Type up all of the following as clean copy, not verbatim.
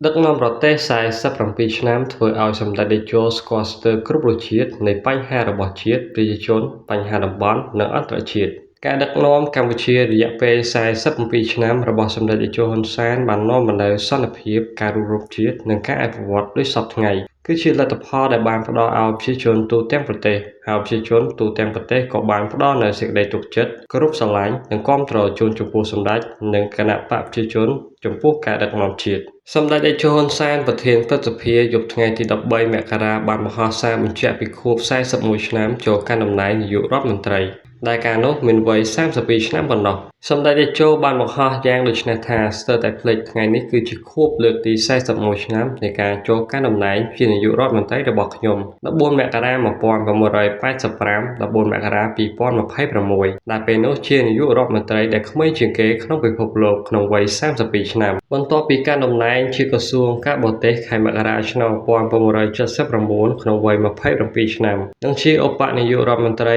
ដឹកនាំប្រទេស47ឆ្នាំធ្វើឲ្យសម្ដេចតេជោស្គាល់ស្ទើរគ្រប់រសជាតិនៃបញ្ហារបស់ជាតិប្រជាជនបញ្ហាតំបន់និងអន្តរជាតិការដឹកនាំកម្ពុជារយៈពេល47ឆ្នាំរបស់សម្ដេចតេជោហ៊ុនសែនបាននាំមកនូវសន្តិភាពការរួបរวมជាតិនិងការអភិវឌ្ឍដូចសពថ្ងៃគឺជាលទ្ធផលដែលបានផ្ដល់ឲ្យប្រជាជនទូទាំងប្រទេសហើយប្រជាជនទូទាំងប្រទេសក៏បានផ្ដល់នូវសេចក្តីទុកចិត្តគោរពស្រឡាញ់និងគាំទ្រជូនចំពោះសម្ដេចនិងគណៈបកប្រជាជនចំពោះការដឹកនាំជាតិសម្ដេចតេជោហ៊ុនសែនប្រធានព្រឹទ្ធសភាយប់ថ្ងៃទី13មករាបានមហោសារបញ្ជាក់ពីខួប41ឆ្នាំចូលកាន់តំណែងនាយករដ្ឋមន្ត្រីដែលកាលនោះមានវ័យ32ឆ្នាំប៉ុណ្ណោះសម្ដេចតេជោបានបង្ហោះយ៉ាងដូចនេះថាស្ទើរតែភ្លេចថ្ងៃនេះគឺជាខួបលើកទី41ឆ្នាំនៃការចូលកាន់តំណែងជានាយករដ្ឋមន្ត្រីរបស់ខ្ញុំ14មករា1985 14មករា2026ដែលពេលនោះជានាយករដ្ឋមន្ត្រីដែលក្មេងជាងគេក្នុងពិភពលោកក្នុងវ័យ32ឆ្នាំបន្ទាប់ពីកាន់តំណែងជាក្រសួងការបរទេសខែមករាឆ្នាំ1979ក្នុងវ័យ27ឆ្នាំនិងជាឧបនាយករដ្ឋមន្ត្រី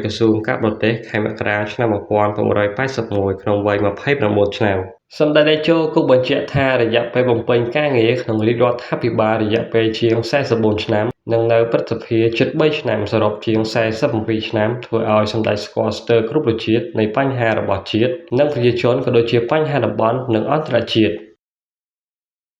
ក្រសួងការបរទេសខែមករាឆ្នាំ1981ក្នុងវ័យ29ឆ្នាំសម្ដេចតេជោគូបញ្ជាក់ថារយៈពេលបំពេញការងារក្នុងរាជរដ្ឋាភិបាលរយៈពេលជាង44ឆ្នាំនិងនៅព្រឹទ្ធសភាជិត3ឆ្នាំសរុបជាង47ឆ្នាំធ្វើឲ្យសម្ដេចស្គាល់ស្ទើរគ្រប់រសជាតិនៃបញ្ហារបស់ជាតិនិងប្រជាជនក៏ដូចជាបញ្ហាតំបន់និងអន្តរជាតិ